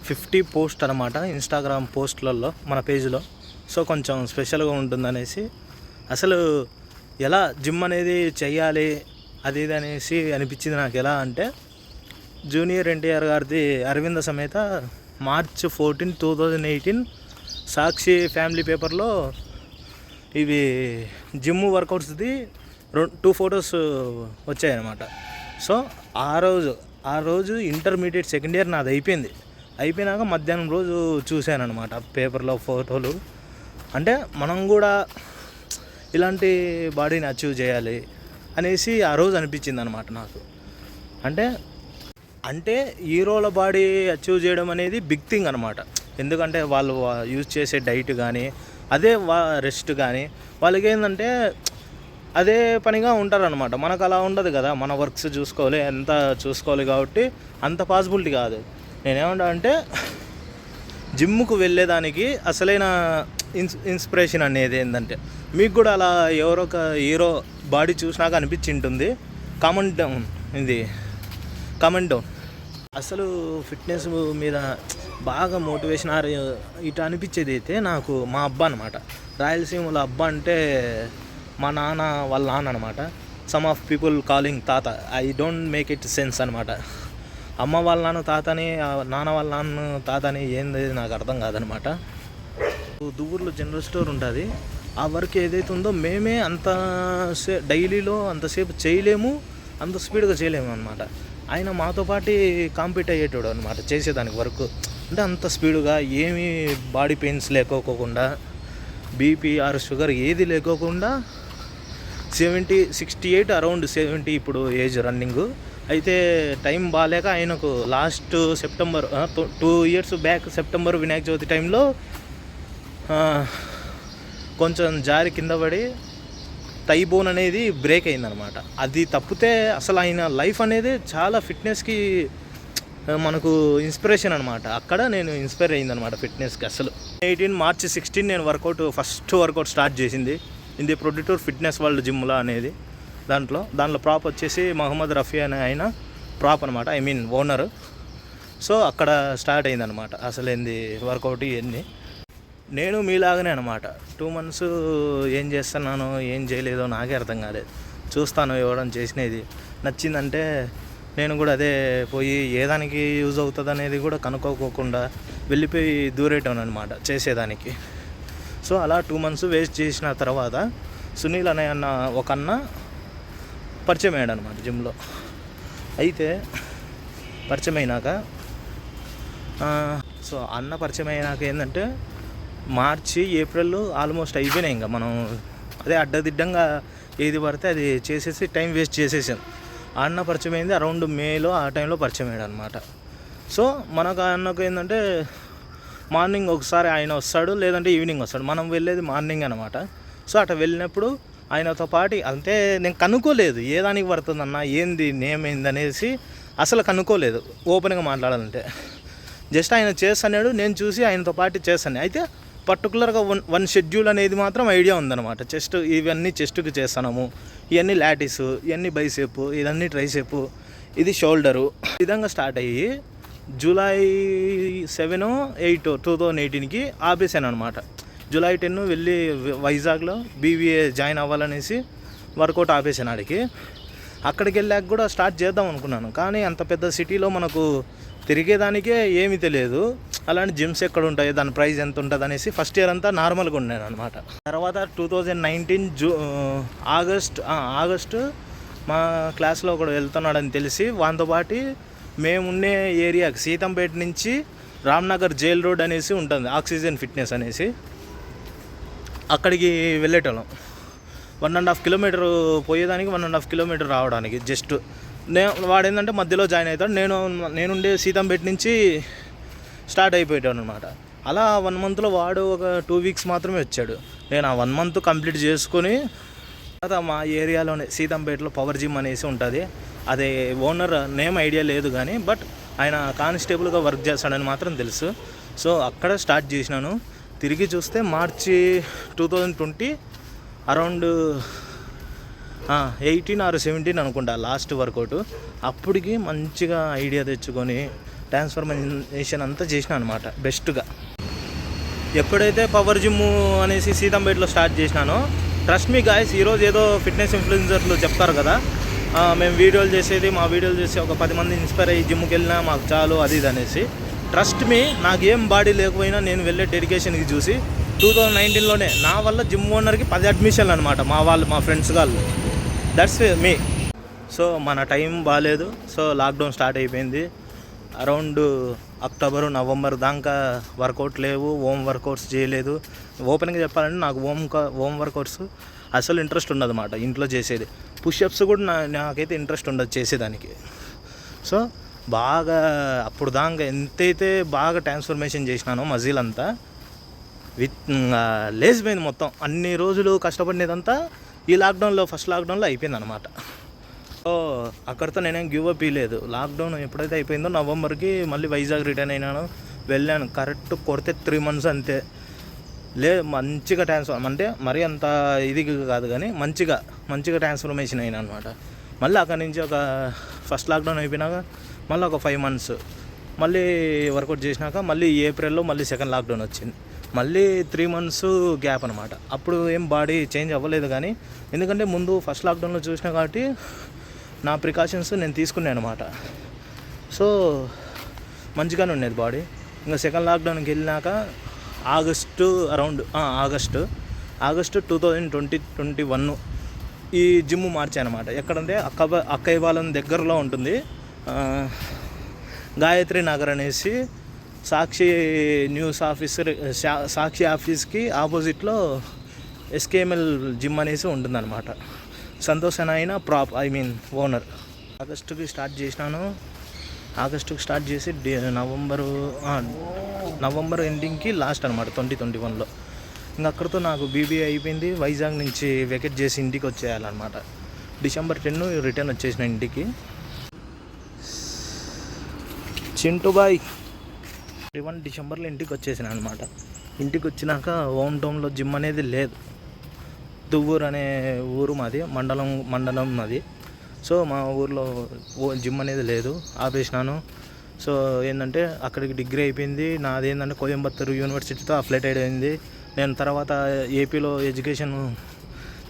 50 post అనమాట Instagram పోస్ట్లలో మన పేజ్లో. సో కొంచెం స్పెషల్గా ఉంటుందనేసి, అసలు ఎలా జిమ్ అనేది చెయ్యాలి అది ఇది అనేసి అనిపించింది నాకు. ఎలా అంటే జూనియర్ ఎన్టీఆర్ గారిది అరవింద సమేత March 14, 2018 సాక్షి ఫ్యామిలీ పేపర్లో ఇవి జిమ్ వర్కౌట్స్ది 2 ఫొటోస్ వచ్చాయన్నమాట. సో ఆ రోజు ఇంటర్మీడియట్ సెకండ్ ఇయర్ నాది అయిపోయినాక మధ్యాహ్నం రోజు చూశాను అనమాట పేపర్లో ఫోటోలు. అంటే మనం కూడా ఇలాంటి బాడీని అచీవ్ చేయాలి అనేసి ఆ రోజు అనిపించింది అనమాట నాకు. అంటే హీరోల బాడీ అచీవ్ చేయడం అనేది బిగ్ థింగ్ అనమాట. ఎందుకంటే వాళ్ళు యూజ్ చేసే డైట్ కానీ అదే రెస్ట్ కానీ వాళ్ళకి ఏంటంటే అదే పనిగా ఉంటారనమాట. మనకు అలా ఉండదు కదా, మన వర్క్స్ చూసుకోవాలి ఎంత చూసుకోవాలి కాబట్టి అంత పాసిబిలిటీ కాదు. నేనేమంటా అంటే జిమ్కు వెళ్ళేదానికి అసలైన ఇన్స్పిరేషన్ అనేది ఏంటంటే, మీకు కూడా అలా ఎవరో ఒక హీరో బాడీ చూసినాక అనిపించింటుంది, కామెంట్ డౌన్. అసలు ఫిట్నెస్ మీద బాగా మోటివేషన్ ఇటు అనిపించేది అయితే నాకు మా అబ్బా అనమాట. రాయలసీమలో అబ్బా అంటే మా నాన్న వాళ్ళ నాన్న అనమాట. సమ్ ఆఫ్ పీపుల్ కాలింగ్ తాత. I don't make it sense అనమాట. అమ్మ వాళ్ళ నాన్న తాతని, నాన్న వాళ్ళ నాన్న తాతని ఏంది నాకు అర్థం కాదనమాట. దువ్వూరులో జనరల్ స్టోర్ ఉంటుంది. ఆ వర్క్ ఏదైతే ఉందో మేమే డైలీలో అంతసేపు చేయలేము, అంత స్పీడ్గా చేయలేము అనమాట. ఆయన మాతో పాటు కాంపీట్ అయ్యేటోడు అనమాట చేసేదానికి వర్క్. అంటే అంత స్పీడ్గా ఏమీ బాడీ పెయిన్స్ లేకోకుండా, బీపీ ఆర్ షుగర్ ఏది లేకోకుండా 68 అరౌండ్ 70 ఇప్పుడు ఏజ్ రన్నింగ్. అయితే టైం బాగాలేక ఆయనకు last September 2 years back September Vinayaka Chavithi టైంలో కొంచెం జారి కింద పడి థై బోన్ అనేది బ్రేక్ అయిందనమాట. అది తప్పితే అసలు ఆయన లైఫ్ అనేది చాలా ఫిట్నెస్కి మనకు ఇన్స్పిరేషన్ అనమాట. అక్కడ నేను ఇన్స్పైర్ అయ్యిందనమాట ఫిట్నెస్కి. అసలు March 16 నేను ఫస్ట్ వర్కౌట్ స్టార్ట్ చేసింది ఇది ప్రొడ్యూటర్ ఫిట్నెస్ వరల్డ్ జిమ్లా అనేది. దాంట్లో ప్రాప్ వచ్చేసి మహమ్మద్ రఫీ అనే ఆయన ప్రాప్ అనమాట, ఐ మీన్ ఓనర్. సో అక్కడ స్టార్ట్ అయిందనమాట అసలు ఏంది వర్కౌట్ ఇవన్నీ. నేను మీలాగానే అనమాట. 2 months ఏం చేస్తున్నానో ఏం చేయలేదో నాకే అర్థం కాలేదు. చూస్తాను ఇవ్వడం చేసినది నచ్చిందంటే నేను కూడా అదే పోయి ఏదానికి యూజ్ అవుతుంది అనేది కూడా కనుక్కోకుండా వెళ్ళిపోయి దూరేయటం అనమాట చేసేదానికి. సో అలా 2 months వేస్ట్ చేసిన తర్వాత సునీల్ అనే ఒక అన్న పరిచయం అయ్యాడు అనమాట జిమ్లో. అయితే పరిచయం అయినాక ఏంటంటే మార్చి ఏప్రిల్ ఆల్మోస్ట్ అయిపోయినాయి. ఇంకా మనం అదే అడ్డదిడ్డంగా ఏది పడితే అది చేసేసి టైం వేస్ట్ చేసేసాం. అన్న పరిచయం అయింది అరౌండ్ మేలో, ఆ టైంలో పరిచయం అయ్యాడు అనమాట. సో మనకు అన్నకు ఏంటంటే మార్నింగ్ ఒకసారి ఆయన వస్తాడు, లేదంటే ఈవినింగ్ వస్తాడు. మనం వెళ్ళేది మార్నింగ్ అనమాట. సో అట్లా వెళ్ళినప్పుడు ఆయనతో పాటు అంతే నేను కనుక్కోలేదు ఏ దానికి పడుతుందన్న ఏంది నేమ్ ఏంది అనేసి అసలు కనుక్కోలేదు. ఓపెన్గా మాట్లాడాలంటే జస్ట్ ఆయన చేస్తున్నాడు, నేను చూసి ఆయనతో పాటు చేస్తాను. అయితే పర్టికులర్గా వన్ షెడ్యూల్ అనేది మాత్రం ఐడియా ఉందన్నమాట. ఇవన్నీ చెస్ట్కి చేస్తున్నాము, ఇవన్నీ లాటిస్, ఇవన్నీ బైసెప్, ఇవన్నీ ట్రైసెప్, ఇది షోల్డరు. ఈ విధంగా స్టార్ట్ అయ్యి July 7, 8, 2018కి ఆపేసాను అనమాట. July 10 వెళ్ళి వైజాగ్లో BBA జాయిన్ అవ్వాలనేసి వర్కౌట్ ఆపేసాను. అక్కడికి వెళ్ళాక కూడా స్టార్ట్ చేద్దాం అనుకున్నాను, కానీ అంత పెద్ద సిటీలో మనకు తిరిగేదానికే ఏమీ తెలియదు. అలాంటి జిమ్స్ ఎక్కడ ఉంటాయి, దాని ప్రైస్ ఎంత ఉంటుంది అనేసి ఫస్ట్ ఇయర్ అంతా నార్మల్గా ఉన్నాను అనమాట. తర్వాత 2019 ఆగస్టు మా క్లాస్లో ఒకడు వెళ్తున్నాడని తెలిసి వాంతో పాటు మేముండే ఏరియాకి సీతంపేట నుంచి రామ్నగర్ జైల్ రోడ్ అనేసి ఉంటుంది, ఆక్సిజన్ ఫిట్నెస్ అనేసి, అక్కడికి వెళ్ళేటోళ్ళం. 1.5 kilometer పోయేదానికి 1.5 kilometer రావడానికి. జస్ట్ వాడు ఏంటంటే మధ్యలో జాయిన్ అవుతాడు, నేనుండే సీతంపేట నుంచి స్టార్ట్ అయిపోయాడు అనమాట. అలా 1 monthలో వాడు ఒక 2 weeks మాత్రమే వచ్చాడు. నేను ఆ 1 month కంప్లీట్ చేసుకొని తర్వాత మా ఏరియాలోనే సీతంపేటలో పవర్ జిమ్ అనేసి ఉంటుంది. అదే ఓనర్ నేమ్ ఐడియా లేదు కానీ, బట్ ఆయన కానిస్టేబుల్గా వర్క్ చేస్తాడని మాత్రం తెలుసు. సో అక్కడ స్టార్ట్ చేసినాను. తిరిగి చూస్తే March 2020 అరౌండ్ 18 or 17 అనుకుంటా లాస్ట్ వర్కౌట్. అప్పటికి మంచిగా ఐడియా తెచ్చుకొని ట్రాన్స్ఫర్మేషన్ అంతా చేసిన అనమాట బెస్ట్గా. ఎప్పుడైతే పవర్ జిమ్ అనేసి సీతంపేటలో స్టార్ట్ చేసినానో, ట్రస్ట్ మీ గాయస్, ఈరోజు ఏదో ఫిట్నెస్ ఇన్ఫ్లుయెన్సర్లు చెప్తారు కదా, మేము వీడియోలు చేసేది, మా వీడియోలు చేసి ఒక 10 మంది ఇన్స్పైర్ అయ్యి జిమ్కి వెళ్ళినా మాకు చాలు అది ఇది అనేసి. ట్రస్ట్ మీ, నాకేం బాడీ లేకపోయినా నేను వెళ్ళే డెడికేషన్కి చూసి 2019లోనే నా వల్ల జిమ్ ఓనర్కి 10 అడ్మిషన్లు అనమాట, మా ఫ్రెండ్స్ వాళ్ళు. That's me. సో మన టైం బాగాలేదు. సో లాక్డౌన్ స్టార్ట్ అయిపోయింది. అరౌండ్ అక్టోబర్ నవంబర్ దాకా వర్కౌట్ లేవు, హోమ్ వర్కౌట్స్ చేయలేదు. ఓపెన్గా చెప్పాలంటే నాకు హోమ్ వర్కౌట్స్ అసలు ఇంట్రెస్ట్ ఉండదు అన్నమాట. ఇంట్లో చేసేది పుషప్స్ కూడా నాకైతే ఇంట్రెస్ట్ ఉండదు చేసేదానికి. సో బాగా అప్పుడు దాకా ఎంతైతే బాగా ట్రాన్స్ఫర్మేషన్ చేసినానో మజిల్ అంతా లేచిపోయింది మొత్తం. అన్ని రోజులు కష్టపడినదంతా ఈ లాక్డౌన్లో, ఫస్ట్ లాక్డౌన్లో అయిపోయింది అనమాట. సో అక్కడితో నేనేం గివ్ అప్ ఇవ్వలేదు. లాక్డౌన్ ఎప్పుడైతే అయిపోయిందో నవంబర్కి మళ్ళీ వైజాగ్ రిటర్న్ అయినాను, వెళ్ళాను. కరెక్ట్ కొడితే 3 months అంతే. మంచిగా అంటే మరీ అంత ఇది కాదు కానీ మంచిగా ట్రాన్స్ఫర్మేషన్ అయినా అనమాట. మళ్ళీ అక్కడి నుంచి ఒక ఫస్ట్ లాక్డౌన్ అయిపోయినాక మళ్ళీ ఒక 5 months మళ్ళీ వర్కౌట్ చేసినాక మళ్ళీ ఏప్రిల్లో మళ్ళీ సెకండ్ లాక్డౌన్ వచ్చింది. మళ్ళీ 3 months గ్యాప్ అనమాట. అప్పుడు ఏం బాడీ చేంజ్ అవ్వలేదు కానీ, ఎందుకంటే ముందు ఫస్ట్ లాక్డౌన్లో చూసినా కాబట్టి నా ప్రికాషన్స్ నేను తీసుకున్నాను అనమాట. సో మంచిగానే ఉండేది బాడీ. ఇంకా సెకండ్ లాక్డౌన్కి వెళ్ళినాక ఆగస్టు 2021 ఈ జిమ్ మార్చానమాట. ఎక్కడంటే అక్కయ్య వాళ్ళ దగ్గరలో ఉంటుంది, గాయత్రి నగర్ అనేసి, సాక్షి న్యూస్ సాక్షి ఆఫీస్కి ఆపోజిట్లో ఎస్కేఎంఎల్ జిమ్ అనేసి ఉంటుందన్నమాట. సంతోష్ అయినా ఓనర్. ఆగస్టుకి స్టార్ట్ చేసి నవంబర్ ఎండింగ్కి లాస్ట్ అనమాట 2021లో. ఇంకా అక్కడితో నాకు బీబీఏ అయిపోయింది. వైజాగ్ నుంచి వెకేట్ చేసి ఇంటికి వచ్చేయాలన్నమాట. December 10 రిటర్న్ వచ్చేసిన ఇంటికి. చింటూబాయ్ 21 Decemberలో ఇంటికి వచ్చేసిన అనమాట. ఇంటికి వచ్చినాక హోమ్ టౌన్లో జిమ్ అనేది లేదు. దువ్వూరు అనే ఊరు మాది, మండలం మాది. సో మా ఊర్లో జిమ్ అనేది లేదు, ఆపేసినాను. సో ఏంటంటే అక్కడికి డిగ్రీ అయిపోయింది నాది. ఏంటంటే కోయంబత్తూరు యూనివర్సిటీతో అఫిలియేటెడ్ అయింది. నేను తర్వాత ఏపీలో ఎడ్యుకేషన్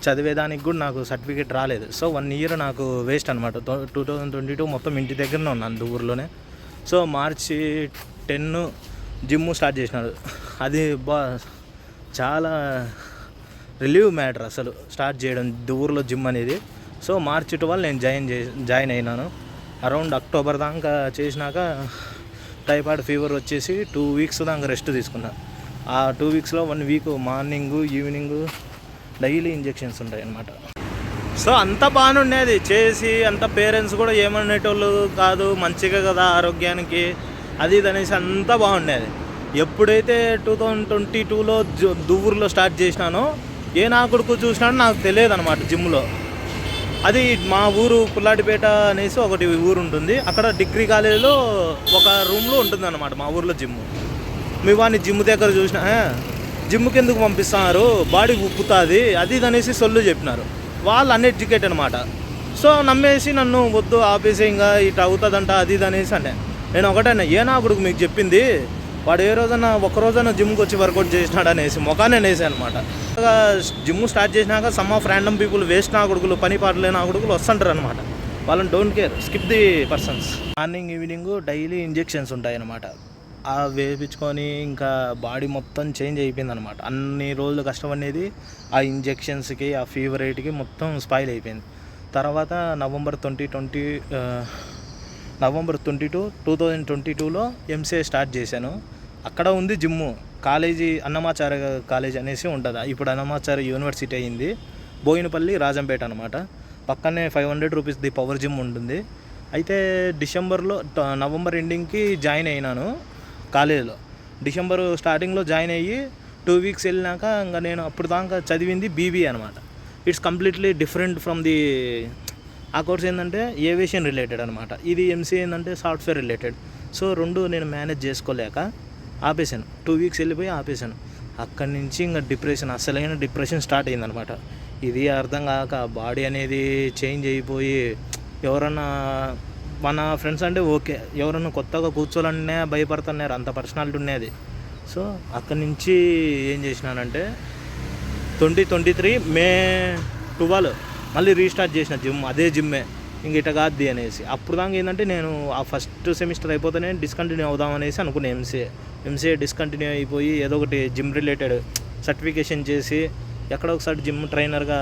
చదివేదానికి కూడా నాకు సర్టిఫికేట్ రాలేదు. సో 1 year నాకు వేస్ట్ అనమాట. 2022 మొత్తం ఇంటి దగ్గరనే ఉన్నాను, దువ్వూరులోనే. సో March 10 జిమ్ స్టార్ట్ చేసినారు. అది చాలా రిలీవ్ మ్యాటర్ అసలు స్టార్ట్ చేయడం దువ్వూరులో జిమ్ అనేది. సో March 12 నేను జాయిన్ అయినాను. అరౌండ్ అక్టోబర్ దాకా చేసినాక టైఫాయిడ్ ఫీవర్ వచ్చేసి 2 weeks దాకా రెస్ట్ తీసుకున్నా. ఆ 2 weeksలో 1 week morning evening daily injections ఉంటాయి అన్నమాట. సో అంత బాగానే ఉండేది చేసి. అంత పేరెంట్స్ కూడా ఏమనేటోళ్ళు కాదు, మంచిగా కదా ఆరోగ్యానికి అది ఇది అనేసి అంతా బాగుండేది. ఎప్పుడైతే 2022లో దువ్వూరులో స్టార్ట్ చేసినానో ఏ నా కొడుకు చూసినాడో నాకు తెలియదు అనమాట జిమ్లో. అది మా ఊరు పుల్లాటిపేట అనేసి ఒకటి ఊరు ఉంటుంది. అక్కడ డిగ్రీ కాలేజీలో ఒక రూమ్లో ఉంటుంది అనమాట మా ఊర్లో జిమ్. మీ వాడిని జిమ్ దగ్గర చూసిన, జిమ్కి ఎందుకు పంపిస్తున్నారు, బాడీ ఉప్పుతుంది అది ఇది అనేసి సొల్లు చెప్పినారు. వాళ్ళు అన్ఎడ్యుకేట్ అనమాట. సో నమ్మేసి నన్ను వద్దు ఆపేసి ఇంకా ఇట్లా అవుతుందంట అది ఇది అనేసి అంటే, నేను ఒకటైనా నా కొడుకు మీకు చెప్పింది, వాడు ఏ రోజన్నా ఒక్కరోజైనా జిమ్కి వచ్చి వర్కౌట్ చేసినాడు అనేసి మొఖాన్ని అనేసి అనమాట. జిమ్ స్టార్ట్ చేసినాక some of random people waste నా కొడుకులు, పని పాటలే నా కొడుకులు వస్తుంటారు అనమాట. వాళ్ళని don't care, skip the persons. Morning evening daily injections ఉంటాయి అన్నమాట. ఆ వేపించుకొని ఇంకా బాడీ మొత్తం చేంజ్ అయిపోయింది అనమాట. అన్ని రోజులు కష్టపడేది ఆ ఇంజెక్షన్స్కి, ఆ ఫీవర్ రేట్కి మొత్తం స్పాయిల్ అయిపోయింది. తర్వాత నవంబర్ 22 2022లో ఎంసీఏ స్టార్ట్ చేశాను. అక్కడ ఉంది జిమ్ము, కాలేజీ అన్నమాచార్య కాలేజ్ అనేసి ఉంటుంది. ఇప్పుడు అన్నమాచార్య యూనివర్సిటీ అయింది. బోయినపల్లి రాజంపేట అనమాట. పక్కనే 500 రూపీస్ది పవర్ జిమ్ ఉంటుంది. అయితే నవంబర్ ఎండింగ్కి జాయిన్ అయినాను కాలేజీలో. డిసెంబర్ స్టార్టింగ్లో జాయిన్ అయ్యి 2 weeks వెళ్ళినాక ఇంకా నేను అప్పుడు దాకా చదివింది బీబీఏ అనమాట. It's completely different from the ఆ కోర్స్ ఏంటంటే ఏవియేషన్ రిలేటెడ్ అనమాట. ఇది ఎంసీఏ ఏంటంటే సాఫ్ట్వేర్ రిలేటెడ్. సో 2 నేను మేనేజ్ చేసుకోలేక ఆపేశాను. 2 weeks వెళ్ళిపోయి ఆపేశాను. అక్కడి నుంచి ఇంకా అసలైన డిప్రెషన్ స్టార్ట్ అయిందనమాట. ఇది అర్థం కాక బాడీ అనేది చేంజ్ అయిపోయి ఎవరన్నా మన ఫ్రెండ్స్ అంటే ఓకే, ఎవరన్నా కొత్తగా కూర్చోవాలన్నా భయపడుతున్నారు, అంత పర్సనాలిటీ ఉన్నది. సో అక్కడి నుంచి ఏం చేసినానంటే 2023 May 12 మళ్ళీ రీస్టార్ట్ చేసిన జిమ్, అదే జిమ్మే ఇంక ఇట కాద్ది అనేసి. అప్పుడు దాకా ఏంటంటే నేను ఆ ఫస్ట్ సెమిస్టర్ అయిపోతేనే డిస్కంటిన్యూ అవుదాం అనేసి అనుకున్నా. ఎంసీఏ డిస్కంటిన్యూ అయిపోయి ఏదో ఒకటి జిమ్ రిలేటెడ్ సర్టిఫికేషన్ చేసి ఎక్కడ ఒకసారి జిమ్ ట్రైనర్గా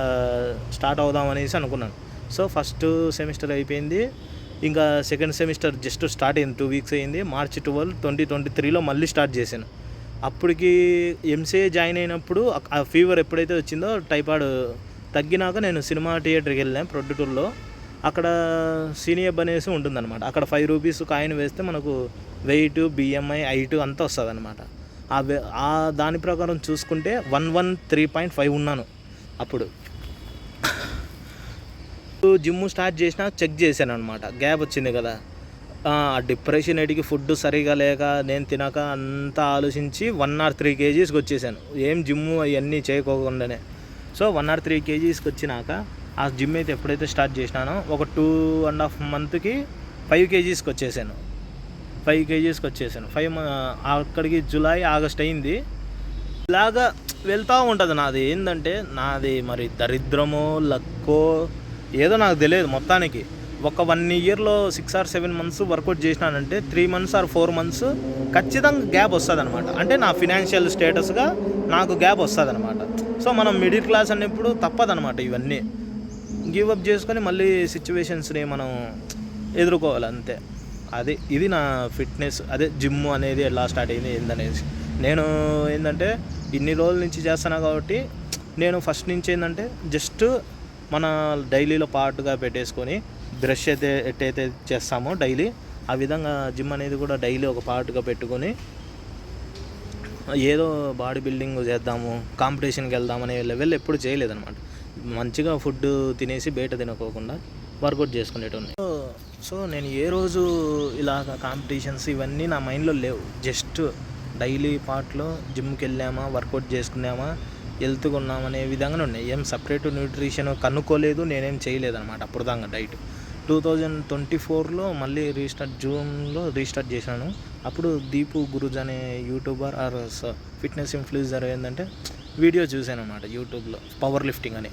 స్టార్ట్ అవుదాం అనేసి అనుకున్నాను. సో ఫస్ట్ సెమిస్టర్ అయిపోయింది, ఇంకా సెకండ్ సెమిస్టర్ జస్ట్ స్టార్ట్ అయింది, 2 weeks అయింది. March 12, 2023లో మళ్ళీ స్టార్ట్ చేశాను. అప్పటికి ఎంసీఏ జాయిన్ అయినప్పుడు ఆ ఫీవర్ ఎప్పుడైతే వచ్చిందో టైఫాయిడ్ తగ్గినాక నేను సినిమా థియేటర్కి వెళ్ళాను ప్రొద్దుటూరులో. అక్కడ సీనియర్ అనేసి ఉంటుందన్నమాట. అక్కడ 5 rupees కాయిన్ వేస్తే మనకు వెయిట్, బిఎంఐ, హైట్ అంతా వస్తుంది అనమాట. ఆ దాని ప్రకారం చూసుకుంటే 113.5 ఉన్నాను అప్పుడు. జిమ్ స్టార్ట్ చేసినా చెక్ చేశాను అనమాట, గ్యాప్ వచ్చింది కదా. డిప్రెషన్ ఎడికి ఫుడ్ సరిగా లేక నేను తినక అంతా ఆలోచించి 103 kgs వచ్చేసాను, ఏం జిమ్ అవన్నీ చేయకోకుండానే. సో 103 kgs వచ్చినాక ఆ జిమ్ అయితే ఎప్పుడైతే స్టార్ట్ చేసినానో ఒక 2.5 months 5 kgs వచ్చేసాను. 5 kgs వచ్చేసాను. అక్కడికి జూలై, ఆగస్ట్ అయింది. ఇలాగా వెళ్తూ ఉంటుంది నాది. ఏంటంటే నాది మరి దరిద్రమో లక్కో ఏదో నాకు తెలియదు. మొత్తానికి ఒక 1 yearలో 6 or 7 months వర్కౌట్ చేసినానంటే 3 months or 4 months ఖచ్చితంగా గ్యాప్ వస్తుంది అనమాట. అంటే నా ఫినాన్షియల్ స్టేటస్గా నాకు గ్యాప్ వస్తుంది అనమాట. సో మనం మిడిల్ క్లాస్ అన్నప్పుడు తప్పదనమాట ఇవన్నీ. గివ్ అప్ చేసుకొని మళ్ళీ సిచ్యువేషన్స్ని మనం ఎదుర్కోవాలి అంతే. ఇది నా ఫిట్నెస్, అదే జిమ్ అనేది ఎలా స్టార్ట్ అయింది ఏందనేసి. నేను ఏంటంటే ఇన్ని రోజుల నుంచి చేస్తాను కాబట్టి నేను ఫస్ట్ నుంచి ఏంటంటే జస్ట్ మన డైలీలో పార్ట్గా పెట్టేసుకొని బ్రష్ ఎట్టయితే చేస్తామో డైలీ, ఆ విధంగా జిమ్ అనేది కూడా డైలీ ఒక పార్ట్గా పెట్టుకొని ఏదో బాడీ బిల్డింగ్ చేద్దాము, కాంపిటీషన్కి వెళ్దామనే లెవెల్ ఎప్పుడు చేయలేదన్నమాట. మంచిగా ఫుడ్ తినేసి బయట తినకోకుండా వర్కౌట్ చేసుకునేటోని. సో నేను ఏ రోజు ఇలాగ కాంపిటీషన్స్ ఇవన్నీ నా మైండ్లో లేవు. జస్ట్ డైలీ పార్ట్లో జిమ్కి వెళ్ళామా, వర్కౌట్ చేసుకున్నామా, హెల్త్గా ఉన్నామనే విధంగానే ఉన్నాయి. ఏం సపరేట్ న్యూట్రిషన్ కనుక్కోలేదు, నేనేం చేయలేదన్నమాట అప్పుడు దాకా డైట్. 2024లో మళ్ళీ జూన్లో రీస్టార్ట్ చేశాను. అప్పుడు దీపు గురుజ్ అనే యూట్యూబర్ ఆర్ ఫిట్నెస్ ఇన్ఫ్లుయెన్సర్ ఏంటంటే వీడియో చూశాను అనమాట యూట్యూబ్లో, పవర్ లిఫ్టింగ్ అని.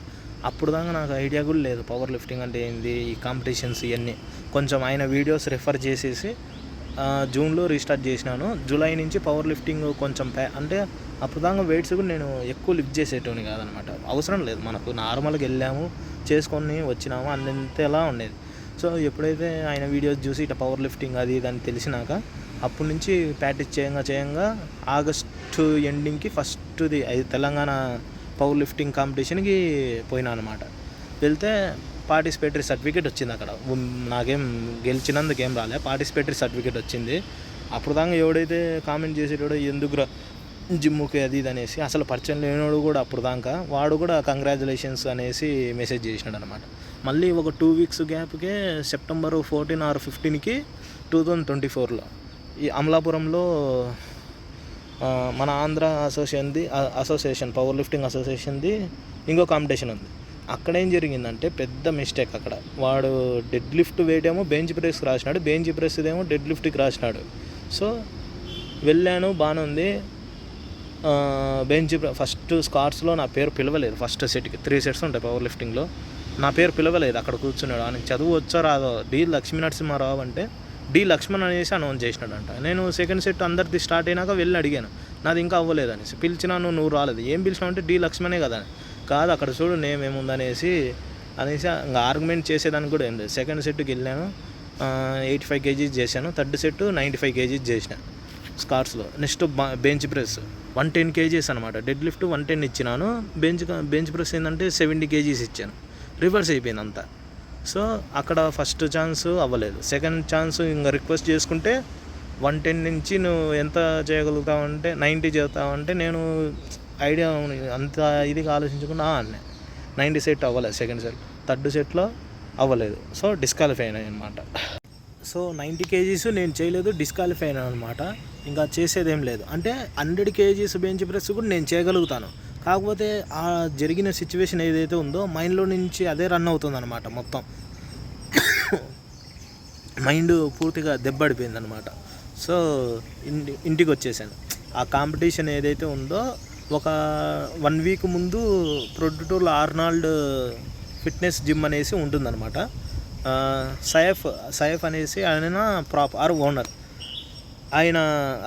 అప్పుడు దాకా నాకు ఐడియా కూడా లేదు పవర్ లిఫ్టింగ్ అంటే ఏంది, ఈ కాంపిటీషన్స్ ఇవన్నీ. కొంచెం ఆయన వీడియోస్ రెఫర్ చేసేసి జూన్లో రీస్టార్ట్ చేసినాను. జూలై నుంచి పవర్ లిఫ్టింగ్ కొంచెం అంటే అప్పుడు దాకా వెయిట్స్ కూడా నేను ఎక్కువ లిఫ్ట్ చేసేటోని కాదనమాట. అవసరం లేదు, మనకు నార్మల్గా వెళ్ళాము, చేసుకొని వచ్చినాము అంతలా ఉండేది. సో ఎప్పుడైతే ఆయన వీడియోస్ చూసి ఇట్లా పవర్ లిఫ్టింగ్ అది అని తెలిసినాక అప్పటి నుంచి ప్రాక్టీస్ చేయంగా ఆగస్టు ఎండింగ్కి ఫస్ట్ది తెలంగాణ పవర్ లిఫ్టింగ్ కాంపిటీషన్కి పోయినా అనమాట. వెళ్తే పార్టిసిపేటరీ సర్టిఫికేట్ వచ్చింది. అక్కడ నాకేం గెలిచినందుకు ఏం రాలే, పార్టిసిపేటరీ సర్టిఫికేట్ వచ్చింది. అప్పుడు దాకా ఎవడైతే కామెంట్ చేసేటోడో ఎందుకు జిమ్ముకి అది ఇది అనేసి, అసలు పరిచయం లేనివాడు కూడా అప్పుడు దాకా వాడు కూడా కంగ్రాచులేషన్స్ అనేసి మెసేజ్ చేసినాడు అనమాట. మళ్ళీ ఒక 2 weeks గ్యాప్కే September 14 or 15కి 2024లో ఈ అమలాపురంలో మన ఆంధ్ర అసోసియేషన్ పవర్ లిఫ్టింగ్ అసోసియేషన్ది ఇంకో కాంపిటీషన్ ఉంది. అక్కడ ఏం జరిగిందంటే పెద్ద మిస్టేక్. అక్కడ వాడు డెడ్ లిఫ్ట్ వెయిట్ ఏమో బెంచ్ ప్రెస్కి రాసినాడు, బెంచ్ ప్రెస్ ఏమో డెడ్ లిఫ్ట్కి రాసినాడు. సో వెళ్ళాను, బాగానే ఉంది. ఫస్ట్ స్కార్స్లో నా పేరు పిలవలేదు. ఫస్ట్ సెట్కి 3 sets ఉంటాయి పవర్ లిఫ్టింగ్లో, నా పేరు పిలవలేదు. అక్కడ కూర్చున్నాడు. ఆయనకి చదువు వచ్చో రాదో, డి లక్ష్మీ నరసింహారావు అంటే డి లక్ష్మణ్ అనేసి అనౌన్స్ చేసినాడంట. నేను సెకండ్ సెట్ అందరిది స్టార్ట్ అయినాక వెళ్ళి అడిగాను, నాది ఇంకా అవ్వలేదు అనేసి. పిలిచినాను, నువ్వు రాలేదు, ఏం పిలిచినావు అంటే డి లక్ష్మణే కదా. కాదు అక్కడ చూడు నేమ్ ఏముందనేసి ఇంకా ఆర్గ్యుమెంట్ చేసేదానికి కూడా ఏం లేదు. సెకండ్ సెట్కి వెళ్ళాను, 85 kgs చేశాను. థర్డ్ సెట్ 95 kgs చేసిన స్కార్స్లో. నెక్స్ట్ బెంచ్ ప్రెస్ 110 kgs అనమాట. డెడ్ లిఫ్ట్ 110 ఇచ్చినాను, బెంచ్ ప్రెస్ ఏంటంటే 70 kgs ఇచ్చాను. రివర్స్ అయిపోయింది అంతా. సో అక్కడ ఫస్ట్ ఛాన్స్ అవ్వలేదు. సెకండ్ ఛాన్స్ ఇంకా రిక్వెస్ట్ చేసుకుంటే 110 నుంచి నువ్వు ఎంత చేయగలుగుతావంటే 90 చేస్తావంటే నేను ఐడియా అంత ఇదిగా ఆలోచించకుండా అన్నా. 90 సెట్ అవ్వలేదు సెకండ్ సెట్. థర్డ్ సెట్లో అవ్వలేదు. సో డిస్క్వాలిఫై అయినాయి అనమాట. సో 90 kgs నేను చేయలేదు, డిస్క్వాలిఫై అయినా అనమాట. ఇంకా చేసేదేం లేదు. అంటే 100 kgs బెంచ్ ప్రెస్ కూడా నేను చేయగలుగుతాను. కాకపోతే ఆ జరిగిన సిచ్యువేషన్ ఏదైతే ఉందో మైండ్లో నుంచి అదే రన్ అవుతుంది అనమాట మొత్తం. మైండ్ పూర్తిగా దెబ్బడిపోయింది అనమాట. సో ఇంటికి వచ్చేసాను. ఆ కాంపిటీషన్ ఏదైతే ఉందో ఒక 1 వీక్ ముందు ప్రొద్దుటూరులో ఆర్నాల్డ్ ఫిట్నెస్ జిమ్ అనేసి ఉంటుందన్నమాట. సైఫ్ అనేసి ఆయన ప్రాపర్ ఓనర్ ఆయన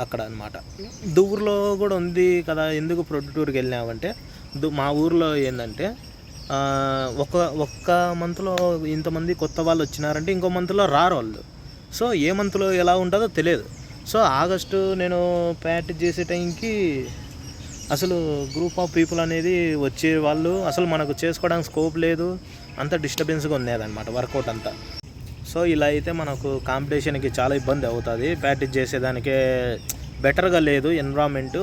అక్కడ అనమాట. దువ్వూరులో కూడా ఉంది కదా, ఎందుకు ప్రొద్దుటూరుకి వెళ్ళామంటే మా ఊర్లో ఏంటంటే ఒక్క మంత్లో ఇంతమంది కొత్త వాళ్ళు వచ్చినారంటే ఇంకో మంత్లో రారు వాళ్ళు. సో ఏ మంత్లో ఎలా ఉంటుందో తెలియదు. సో ఆగస్టు నేను ప్రాక్టీస్ చేసే టైంకి అసలు గ్రూప్ ఆఫ్ పీపుల్ అనేది వచ్చే వాళ్ళు అసలు మనకు చేసుకోవడానికి స్కోప్ లేదు, అంత డిస్టర్బెన్స్గా ఉండేదన్నమాట వర్కౌట్ అంతా. సో ఇలా అయితే మనకు కాంపిటీషన్కి చాలా ఇబ్బంది అవుతుంది, ప్రాక్టీస్ చేసేదానికే బెటర్గా లేదు ఎన్విరాన్మెంటు.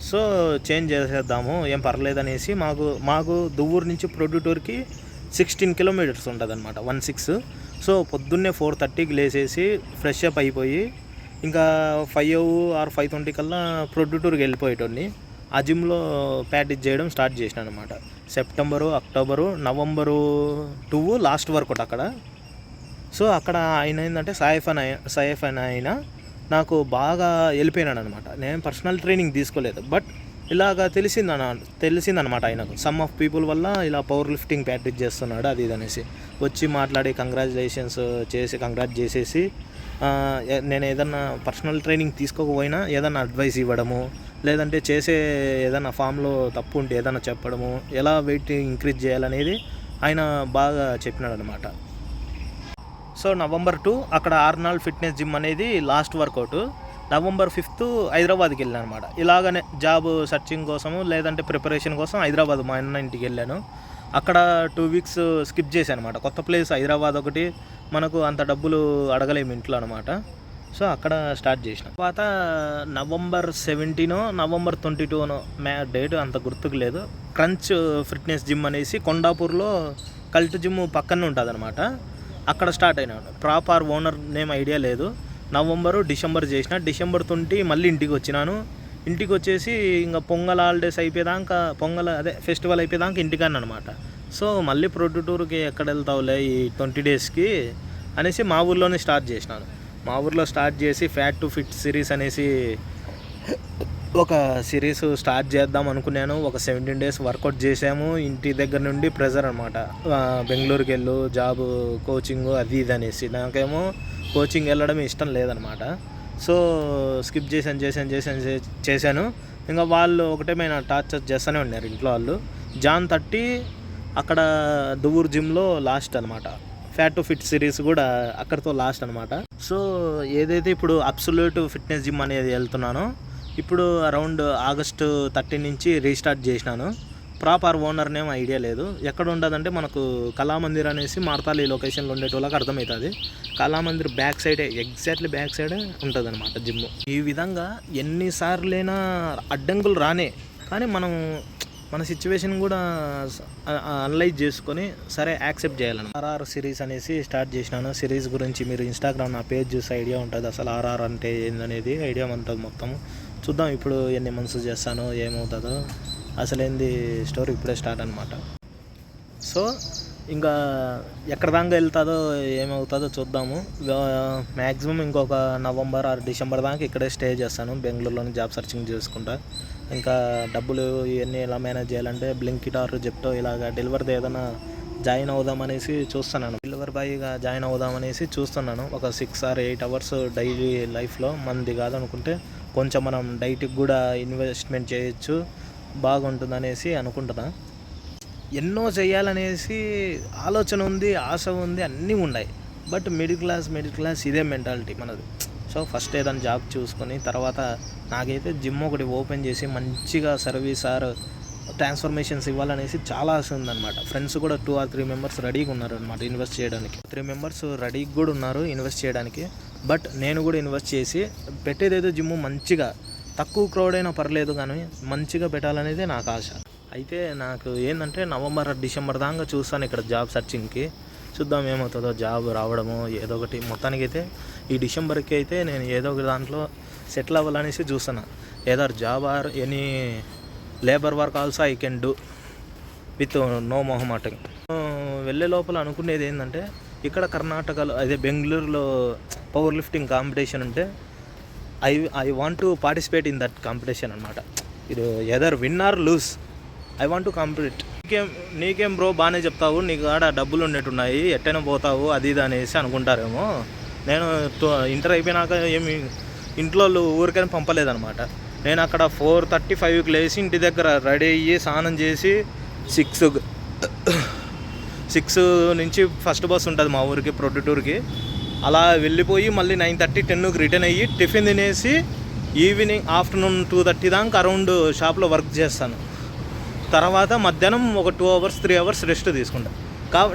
సో చేంజ్ చేసేద్దాము, ఏం పర్లేదు అనేసి మాకు దువ్వూరు నుంచి ప్రొద్దుటూరుకి 16 కిలోమీటర్స్ ఉంటుంది అనమాట, 16. సో పొద్దున్నే 4:30కి లేచేసి ఫ్రెష్ అప్ అయిపోయి ఇంకా 5 or 5:20 కల్లా ప్రొద్దుటూరుకి వెళ్ళిపోయేటోడిని. ఆ జిమ్లో ప్రాక్టీస్ చేయడం స్టార్ట్ చేసినాను అనమాట. September, October, November 2 last workout అక్కడ. సో అక్కడ ఆయన ఏంటంటే సైఫ్ అని ఆయన నాకు బాగా వెళ్ళిపోయినాడు అనమాట. నేను పర్సనల్ ట్రైనింగ్ తీసుకోలేదు, బట్ ఇలాగ తెలిసిందనమాట ఆయనకు. సమ్ ఆఫ్ పీపుల్ వల్ల ఇలా పవర్ లిఫ్టింగ్ ప్రాక్టీస్ చేస్తున్నాడు అది ఇది అనేసి వచ్చి మాట్లాడి కంగ్రాట్ చేసేసి నేను ఏదన్నా పర్సనల్ ట్రైనింగ్ తీసుకోకపోయినా ఏదన్నా అడ్వైస్ ఇవ్వడము, లేదంటే చేసే ఏదైనా ఫామ్లో తప్పు ఉంటే ఏదైనా చెప్పడము, ఎలా వెయిట్ ఇంక్రీజ్ చేయాలనేది ఆయన బాగా చెప్పినాడు అనమాట. సో నవంబర్ 2 అక్కడ ఆర్నాల్డ్ ఫిట్నెస్ జిమ్ అనేది లాస్ట్ వర్కౌట్. నవంబర్ 5 హైదరాబాద్కి వెళ్ళాను అనమాట. ఇలాగనే జాబ్ సర్చింగ్ కోసము లేదంటే ప్రిపరేషన్ కోసం హైదరాబాద్ మా అన్న ఇంటికి వెళ్ళాను. అక్కడ 2 వీక్స్ స్కిప్ చేశాను అనమాట. కొత్త ప్లేస్ హైదరాబాద్ ఒకటి, మనకు అంత డబ్బులు అడగలేము ఇంట్లో అనమాట. సో అక్కడ స్టార్ట్ చేసిన తర్వాత నవంబర్ 17 నవంబర్ 22 డేట్ అంత గుర్తుకు లేదు. క్రంచ్ ఫిట్నెస్ జిమ్ అనేసి కొండాపూర్లో కల్ట్ జిమ్ పక్కనే ఉంటుంది అనమాట. అక్కడ స్టార్ట్ అయినాడు. ప్రాపర్ ఓనర్ నేమ్ ఐడియా లేదు. డిసెంబర్ చేసిన. డిసెంబర్ 20 మళ్ళీ ఇంటికి వచ్చినాను. ఇంటికి వచ్చేసి ఇంకా పొంగల్ హాలిడేస్ అయిపోయేదాకా ఫెస్టివల్ అయిపోయేదాకా ఇంటికాన్ని అనమాట. సో మళ్ళీ ప్రొద్దుటూరుకి ఎక్కడ వెళ్తావులే ఈ 20 డేస్కి అనేసి మా ఊర్లోనే స్టార్ట్ చేసినాను. మా ఊర్లో స్టార్ట్ చేసి ఫ్యాట్ టు ఫిట్ సిరీస్ అనేసి ఒక సిరీస్ స్టార్ట్ చేద్దాం అనుకున్నాను. ఒక 17 డేస్ వర్కౌట్ చేసాము. ఇంటి దగ్గర నుండి ప్రెజర్ అనమాట, బెంగళూరుకి వెళ్ళు, జాబ్, కోచింగ్ అది ఇది అనేసి. నాకేమో కోచింగ్ వెళ్ళడం ఇష్టం లేదనమాట. సో స్కిప్ చేశాను. ఇంకా వాళ్ళు ఒకటేమైనా టార్చర్ చేస్తూనే ఉన్నారు ఇంట్లో వాళ్ళు. జాన్ 30 అక్కడ దువ్వూరు జిమ్లో లాస్ట్ అనమాట. ఫ్యాట్ టు ఫిట్ సిరీస్ కూడా అక్కడితో లాస్ట్ అనమాట. సో ఏదైతే ఇప్పుడు అబ్సల్యూట్ ఫిట్నెస్ జిమ్ అనేది వెళ్తున్నానో ఇప్పుడు అరౌండ్ ఆగస్టు 30 నుంచి రీస్టార్ట్ చేసినాను. ప్రాపర్ ఓనర్ నేమ్ ఐడియా లేదు. ఎక్కడ ఉండదంటే మనకు కళామందిర్ అనేసి మార్తాలి లొకేషన్లో ఉండేటోళ్ళకి అర్థమవుతుంది. కళామందిర్ ఎగ్జాక్ట్లీ బ్యాక్ సైడే ఉంటుంది అనమాట జిమ్. ఈ విధంగా ఎన్నిసార్లైనా అడ్డంకులు రానే, కానీ మన సిచ్యువేషన్ కూడా అనలైజ్ చేసుకొని సరే యాక్సెప్ట్ చేయాలన్నమాట. ఆర్ఆర్ సిరీస్ అనేసి స్టార్ట్ చేసినాను. సిరీస్ గురించి మీరు ఇన్స్టాగ్రామ్ నా పేజ్ చూసి ఐడియా ఉంటుంది. అసలు ఆర్ఆర్ అంటే ఏందనేది ఐడియా ఉంటుంది మొత్తం. చూద్దాం ఇప్పుడు ఎన్ని మంత్స్ చేస్తానో ఏమవుతుందో, అసలు ఏంది స్టోరీ ఇప్పుడే స్టార్ట్ అనమాట. సో ఇంకా ఎక్కడ దాకా వెళ్తుందో ఏమవుతుందో చూద్దాము. మ్యాక్సిమం ఇంకొక నవంబర్ ఆర్ డిసెంబర్ దాకా ఇక్కడే స్టే చేస్తాను, బెంగళూరులోని జాబ్ సర్చింగ్ చేసుకుంటా. ఇంకా డబ్బులు ఇవన్నీ ఎలా మేనేజ్ చేయాలంటే బ్లింకిట్ ఆర్ జెప్టో ఇలాగ డెలివరీ ఏదైనా జాయిన్ అవుదామనేసి చూస్తున్నాను. డెలివరీ బాయ్గా జాయిన్ అవుదామనేసి చూస్తున్నాను. ఒక 6 or 8 అవర్స్ డైలీ లైఫ్లో మంది కాదనుకుంటే కొంచెం మనం డైట్కి కూడా ఇన్వెస్ట్మెంట్ చేయొచ్చు, బాగుంటుంది అనేసి అనుకుంటున్నా. ఎన్నో చేయాలనేసి ఆలోచన ఉంది, ఆశ ఉంది, అన్నీ ఉన్నాయి. బట్ మిడిల్ క్లాస్ ఇదే మెంటాలిటీ మనది. సో ఫస్ట్ ఏదైనా జాబ్ చూసుకొని తర్వాత నాకైతే జిమ్ ఒకటి ఓపెన్ చేసి మంచిగా సర్వీస్ ఆర్ ట్రాన్స్ఫర్మేషన్స్ ఇవ్వాలనేసి చాలా ఆశ ఉందన్నమాట. ఫ్రెండ్స్ కూడా 2 or 3 మెంబర్స్ రెడీగా ఉన్నారు అనమాట ఇన్వెస్ట్ చేయడానికి. 3 మెంబర్స్ రెడీగా కూడా ఉన్నారు ఇన్వెస్ట్ చేయడానికి. బట్ నేను కూడా ఇన్వెస్ట్ చేసి పెట్టేదేదో జిమ్ మంచిగా తక్కువ క్రౌడ్ అయినా పర్లేదు కానీ మంచిగా పెట్టాలనేది నాకు ఆశ. అయితే నాకు ఏంటంటే నవంబర్ డిసెంబర్ దాకా చూస్తాను ఇక్కడ జాబ్ సర్చింగ్కి. చూద్దాం ఏమవుతుందో, జాబ్ రావడము ఏదో ఒకటి. మొత్తానికైతే ఈ డిసెంబర్కి అయితే నేను ఏదో ఒక దాంట్లో సెటిల్ అవ్వాలనేసి చూస్తాను. Either job or any labour work also I can do with no మొహమాటం. వెళ్ళే లోపల అనుకునేది ఏంటంటే ఇక్కడ కర్ణాటకలో అదే బెంగళూరులో పవర్ లిఫ్టింగ్ కాంపిటీషన్ ఉంటే I want to participate in that competition అనమాట. ఇది either win or lose, I want to compete. నీకేం బ్రో బాగానే చెప్తావు, నీకు ఆడ డబ్బులు ఉండేట్టున్నాయి, ఎట్టైనా పోతావు అది ఇది అనేసి అనుకుంటారేమో. నేను ఇంటర్ అయిపోయినాక ఏమి ఇంట్లో ఊరికైనా పంపలేదనమాట. నేను అక్కడ 4:35కి లేచి ఇంటి దగ్గర రెడీ అయ్యి స్నానం చేసి 6 నుంచి ఫస్ట్ బస్ ఉంటుంది మా ఊరికి ప్రొద్దుటూరుకి. అలా వెళ్ళిపోయి మళ్ళీ 9:30, 10కి రిటర్న్ అయ్యి టిఫిన్ తినేసి ఈవినింగ్ ఆఫ్టర్నూన్ 2:30 దాకా అరౌండ్ షాప్లో వర్క్ చేస్తాను. తర్వాత మధ్యాహ్నం ఒక 2 hours 3 hours రెస్ట్ తీసుకుంటాను.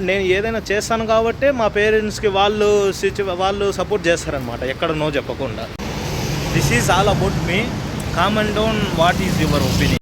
నేను ఏదైనా చేస్తాను కాబట్టి మా పేరెంట్స్కి వాళ్ళు సపోర్ట్ చేస్తారనమాట, ఎక్కడ నో చెప్పకుండా. This is all about me. Comment down what is your opinion.